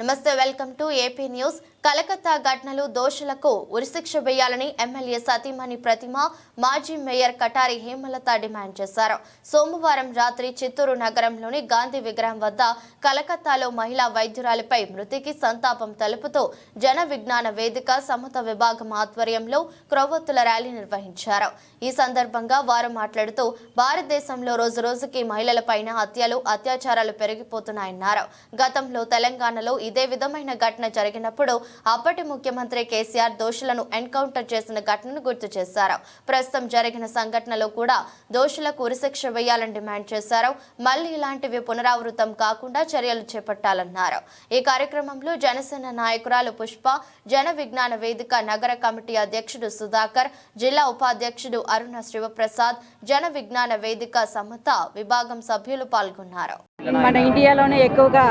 నమస్తే, welcome to AP news. Calcutta ఘటనలు దోషులకు ఉరిశిక్ష వేయాలని ఎమ్మెల్యే సతీమణి ప్రతిమ మాజీ మేయర్ కటారి హేమలత డిమాండ్ చేశారు. సోమవారం రాత్రి చిత్తూరు నగరంలోని గాంధీ విగ్రహం వద్ద కలకత్తాలో మహిళా వైద్యురాలిపై మృతికి సంతాపం తెలుపుతూ జన విజ్ఞాన వేదిక సమత విభాగం ఆధ్వర్యంలో క్రొవ్వొత్తుల ర్యాలీ నిర్వహించారు. ఈ సందర్భంగా వారు మాట్లాడుతూ భారతదేశంలో రోజురోజుకి మహిళలపైన హత్యలు అత్యాచారాలు పెరిగిపోతున్నాయన్నారు. గతంలో తెలంగాణలో ఇదే విధమైన ఘటన జరిగినప్పుడు అప్పటి ముఖ్యమంత్రి కేసీఆర్ దోషులను ఎన్కౌంటర్ చేసిన ఘటనను గుర్తు చేశారు. ప్రస్తుతం జరిగిన సంఘటనలో కూడా దోషులకు ఉరిశిక్ష వేయాలని డిమాండ్ చేశారు. మళ్లీ ఇలాంటివి పునరావృతం కాకుండా చర్యలు చేపట్టాలన్నారు. ఈ కార్యక్రమంలో జనసేన నాయకురాలు పుష్ప, జన విజ్ఞాన వేదిక నగర కమిటీ అధ్యక్షుడు సుధాకర్, జిల్లా ఉపాధ్యక్షుడు అరుణ శివప్రసాద్, జన విజ్ఞాన వేదిక సమత విభాగం సభ్యులు పాల్గొన్నారు. మన ఇండియాలోనే ఎక్కువగా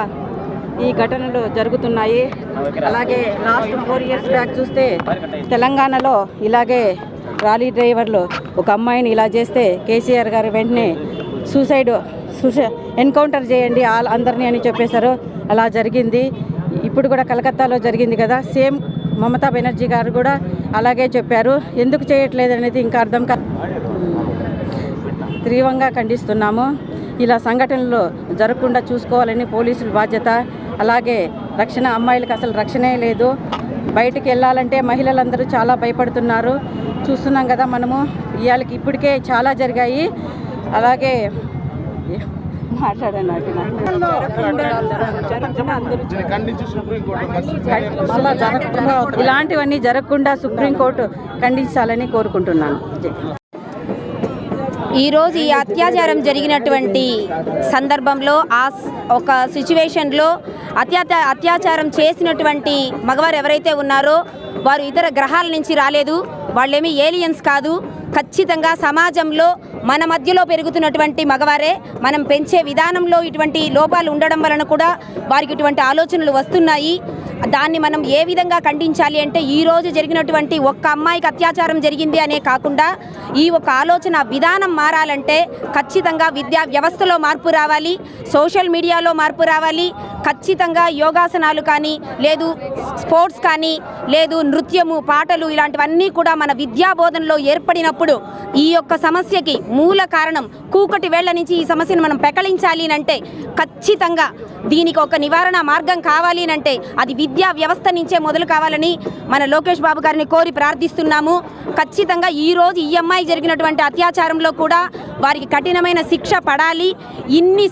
ఈ ఘటనలు జరుగుతున్నాయి. అలాగే లాస్ట్ 4 years బ్యాక్ చూస్తే తెలంగాణలో ఇలాగే రాలీ డ్రైవర్లు ఒక అమ్మాయిని ఇలా చేస్తే కేసీఆర్ గారు వెంటనే ఎన్కౌంటర్ చేయండి అందరినీ అని చెప్పేశారు. అలా జరిగింది. ఇప్పుడు కూడా కలకత్తాలో జరిగింది కదా, సేమ్ మమతా బెనర్జీ గారు కూడా అలాగే చెప్పారు. ఎందుకు చేయట్లేదు అనేది ఇంకా అర్థం తీవ్రంగా ఖండిస్తున్నాము. ఇలా సంఘటనలు జరగకుండా చూసుకోవాలని పోలీసుల బాధ్యత. అలాగే రక్షణ, అమ్మాయిలకు అసలు రక్షణే లేదు. బయటికి వెళ్ళాలంటే మహిళలందరూ చాలా భయపడుతున్నారు. చూస్తున్నాం కదా మనము. ఇవాళకి ఇప్పటికే చాలా జరిగాయి. అలాగే ఇలాంటివన్నీ జరగకుండా సుప్రీంకోర్టు ఖండించాలని కోరుకుంటున్నాను. ఈరోజు ఈ అత్యాచారం జరిగినటువంటి సందర్భంలో ఒక సిచ్యువేషన్లో అత్యాచారం చేసినటువంటి మగవారు ఎవరైతే ఉన్నారో వారు ఇతర గ్రహాల నుంచి రాలేదు. వాళ్ళేమీ ఏలియన్స్ కాదు. ఖచ్చితంగా సమాజంలో మన మధ్యలో పెరుగుతున్నటువంటి మగవారే. మనం పెంచే విధానంలో ఇటువంటి లోపాలు ఉండడం వలన కూడా వారికి ఇటువంటి ఆలోచనలు వస్తున్నాయి. దాన్ని మనం ఏ విధంగా ఖండించాలి అంటే, ఈరోజు జరిగినటువంటి ఒక్క అమ్మాయికి అత్యాచారం జరిగింది అనే కాకుండా ఈ ఒక ఆలోచన విధానం మారాలంటే ఖచ్చితంగా విద్యా వ్యవస్థలో మార్పు రావాలి, సోషల్ మీడియాలో మార్పు రావాలి. ఖచ్చితంగా యోగాసనాలు కానీ, లేదు స్పోర్ట్స్ కానీ, లేదు నృత్యము, పాటలు ఇలాంటివన్నీ కూడా మన విద్యా బోధనలో ఏర్పడినప్పుడు ఈ యొక్క సమస్యకి మూల కారణం కూకటి వేళ్ల నుంచి ఈ సమస్యను మనం పెకలించాలి అంటే, ఖచ్చితంగా దీనికి ఒక నివారణ మార్గం కావాలి అంటే అది విద్యా వ్యవస్థ నుంచే మొదలు కావాలని మన లోకేష్ బాబు గారిని కోరి ప్రార్థిస్తున్నాము. ఖచ్చితంగా ఈరోజు ఈ అమ్మాయి జరిగినటువంటి అత్యాచారంలో కూడా వారికి కఠినమైన శిక్ష పడాలి. ఇన్ని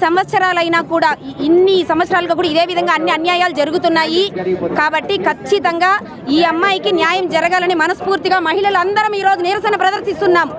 సంవత్సరాలుగా కూడా ఇదే విధంగా అన్ని అన్యాయాలు జరుగుతున్నాయి. కాబట్టి ఖచ్చితంగా ఈ అమ్మాయికి న్యాయం జరగాలని మనస్ఫూర్తిగా మహిళలందరం ఈరోజు నిరసన ప్రదర్శిస్తున్నాం.